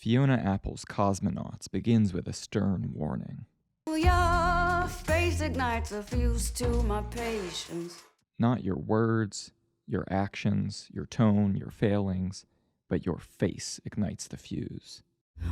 Fiona Apple's Cosmonauts begins with a stern warning. Your face ignites a fuse to my patience. Not your words, your actions, your tone, your failings, but your face ignites the fuse.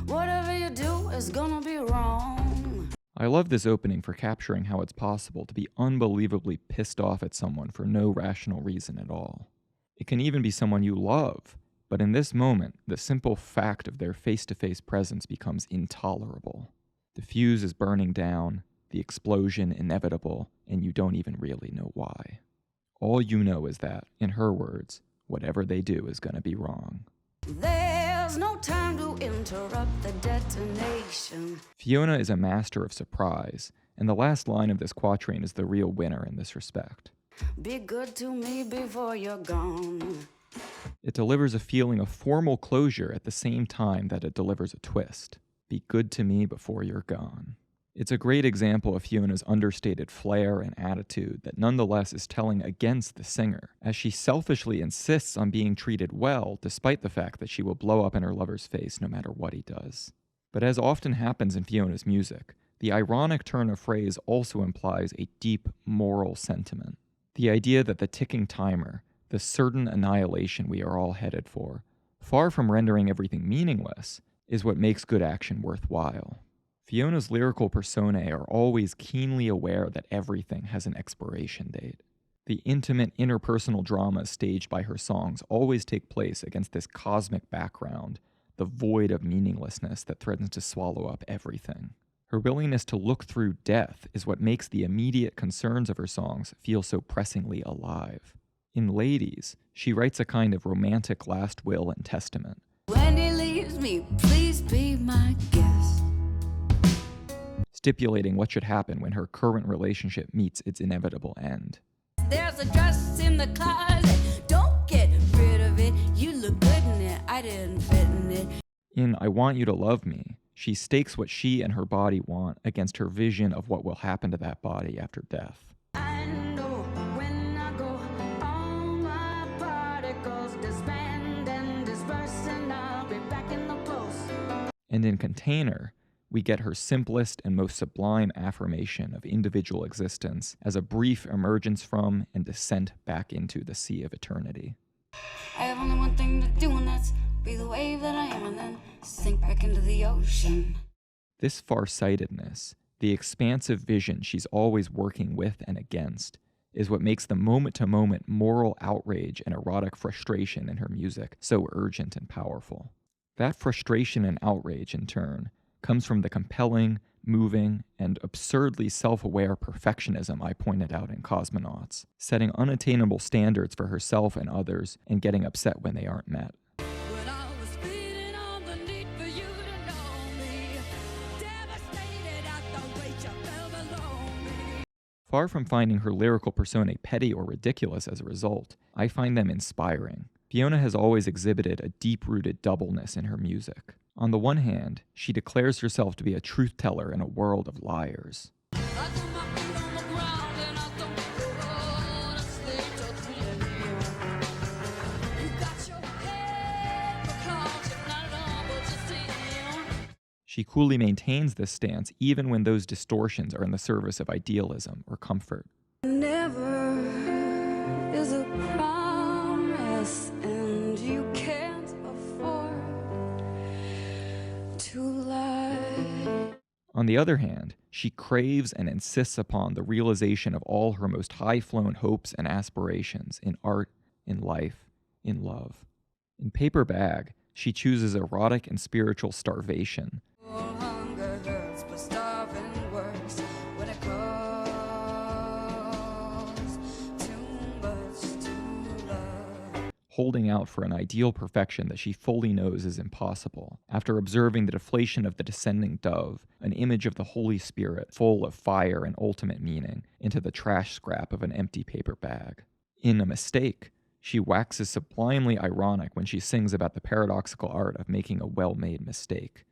Whatever you do is gonna be wrong. I love this opening for capturing how it's possible to be unbelievably pissed off at someone for no rational reason at all. It can even be someone you love, but in this moment, the simple fact of their face-to-face presence becomes intolerable. The fuse is burning down, the explosion inevitable, and you don't even really know why. All you know is that, in her words, whatever they do is going to be wrong. There's no time to interrupt the detonation. Fiona is a master of surprise, and the last line of this quatrain is the real winner in this respect. Be good to me before you're gone. It delivers a feeling of formal closure at the same time that it delivers a twist. Be good to me before you're gone. It's a great example of Fiona's understated flair and attitude that nonetheless is telling against the singer, as she selfishly insists on being treated well despite the fact that she will blow up in her lover's face no matter what he does. But as often happens in Fiona's music, the ironic turn of phrase also implies a deep moral sentiment. The idea that the ticking timer, the certain annihilation we are all headed for, far from rendering everything meaningless, is what makes good action worthwhile. Fiona's lyrical personae are always keenly aware that everything has an expiration date. The intimate interpersonal dramas staged by her songs always take place against this cosmic background, the void of meaninglessness that threatens to swallow up everything. Her willingness to look through death is what makes the immediate concerns of her songs feel so pressingly alive. In Ladies, she writes a kind of romantic last will and testament. When he leaves me, please be my guest. Stipulating what should happen when her current relationship meets its inevitable end. There's a dress in the closet, don't get rid of it. You look good in it, I didn't fit in it. In I Want You to Love Me, she stakes what she and her body want against her vision of what will happen to that body after death. I know when I go, all my particles disband and disperse, and I'll be back in the post. And in Container, we get her simplest and most sublime affirmation of individual existence as a brief emergence from and descent back into the sea of eternity. I have only one thing to do, and that's be the wave that I am and then sink back into the ocean. This farsightedness, the expansive vision she's always working with and against, is what makes the moment-to-moment moral outrage and erotic frustration in her music so urgent and powerful. That frustration and outrage, in turn, comes from the compelling, moving, and absurdly self-aware perfectionism I pointed out in Cosmonauts, setting unattainable standards for herself and others and getting upset when they aren't met. When I was feeding on the need for you to know me, devastated at the weight you felt below me. Far from finding her lyrical personae petty or ridiculous as a result, I find them inspiring. Fiona has always exhibited a deep-rooted doubleness in her music. On the one hand, she declares herself to be a truth-teller in a world of liars. She coolly maintains this stance even when those distortions are in the service of idealism or comfort. Never is a promise, and you can't afford to lie. On the other hand, she craves and insists upon the realization of all her most high-flown hopes and aspirations in art, in life, in love. In Paper Bag, she chooses erotic and spiritual starvation, Hunger hurts, but starving works when it costs too much to love. holding out for an ideal perfection that she fully knows is impossible, after observing the deflation of the descending dove, an image of the Holy Spirit full of fire and ultimate meaning, into the trash scrap of an empty paper bag. In A Mistake, she waxes sublimely ironic when she sings about the paradoxical art of making a well-made mistake.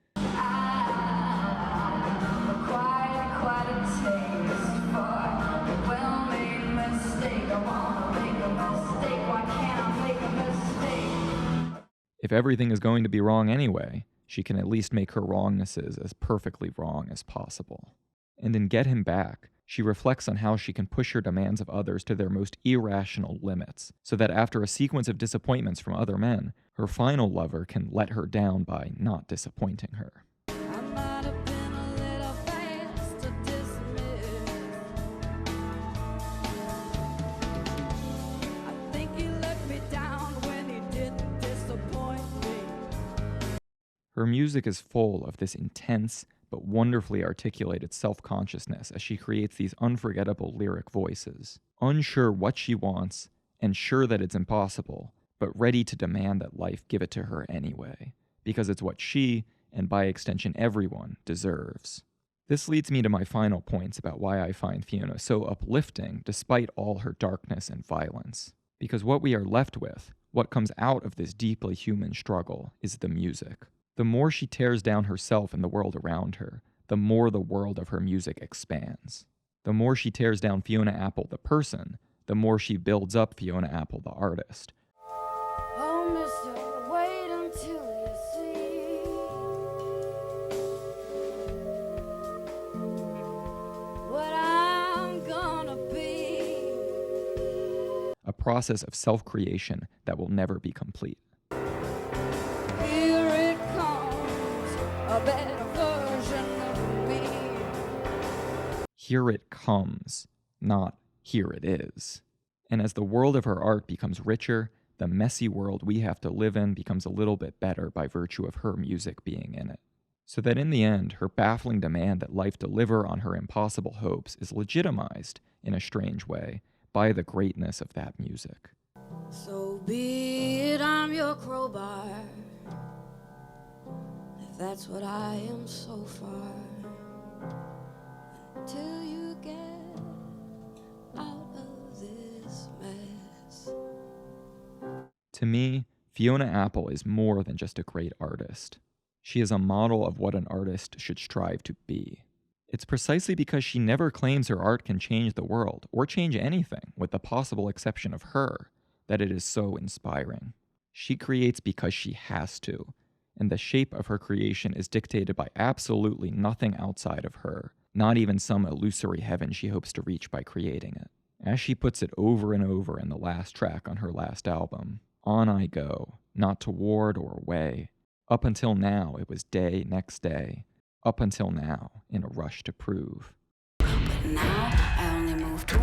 If everything is going to be wrong anyway, she can at least make her wrongnesses as perfectly wrong as possible. And in Get Him Back, she reflects on how she can push her demands of others to their most irrational limits, so that after a sequence of disappointments from other men, her final lover can let her down by not disappointing her. I might have been a little fast to dismiss. I think he let me down when he didn't disappoint me. Her music is full of this intense but wonderfully articulated self-consciousness as she creates these unforgettable lyric voices, unsure what she wants and sure that it's impossible, but ready to demand that life give it to her anyway, because it's what she, and by extension everyone, deserves. This leads me to my final points about why I find Fiona so uplifting despite all her darkness and violence. Because what we are left with, what comes out of this deeply human struggle, is the music. The more she tears down herself and the world around her, the more the world of her music expands. The more she tears down Fiona Apple the person, the more she builds up Fiona Apple the artist. Oh, mister, wait until you see what I'm gonna be. A process of self-creation that will never be complete. Here it comes, a better version of me. Here it comes, not here it is. And as the world of her art becomes richer, the messy world we have to live in becomes a little bit better by virtue of her music being in it. So that in the end, her baffling demand that life deliver on her impossible hopes is legitimized, in a strange way, by the greatness of that music. So be it, I'm your crowbar. If that's what I am so far, until you get out of this mess. To me, Fiona Apple is more than just a great artist. She is a model of what an artist should strive to be. It's precisely because she never claims her art can change the world, or change anything, with the possible exception of her, that it is so inspiring. She creates because she has to, and the shape of her creation is dictated by absolutely nothing outside of her, not even some illusory heaven she hopes to reach by creating it. As she puts it over and over in the last track on her last album, on I go, not toward or away. Up until now, it was day next day. Up until now, in a rush to prove. But now I only move to